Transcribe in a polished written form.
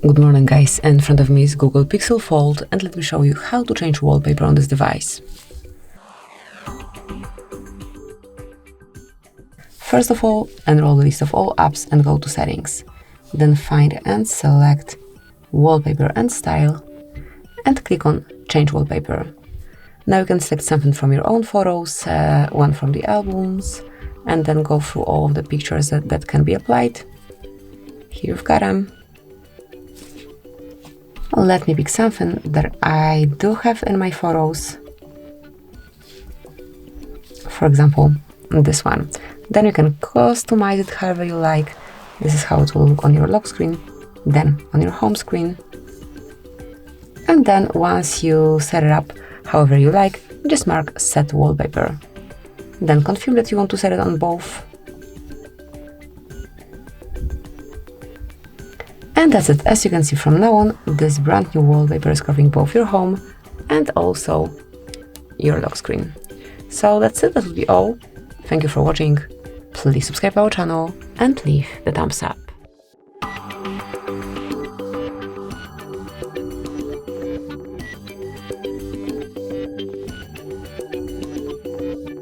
Good morning guys, in front of me is Google Pixel Fold and let me show you how to change wallpaper on this device. First of all, enroll the list of all apps and go to Settings. Then find and select Wallpaper and Style and click on Change Wallpaper. Now you can select something from your own photos, one from the albums, and then go through all of the pictures that can be applied. Here you've got them. Let me pick something that I do have in my photos. For example, this one. Then you can customize it however you like. This is how it will look on your lock screen, then on your home screen. And then once you set it up however you like, just mark Set Wallpaper. Then confirm that you want to set it on both. And that's it. As you can see from now on, this brand new wallpaper is covering both your home and also your lock screen. So that's it, that will be all. Thank you for watching. Please subscribe our channel and leave the thumbs up.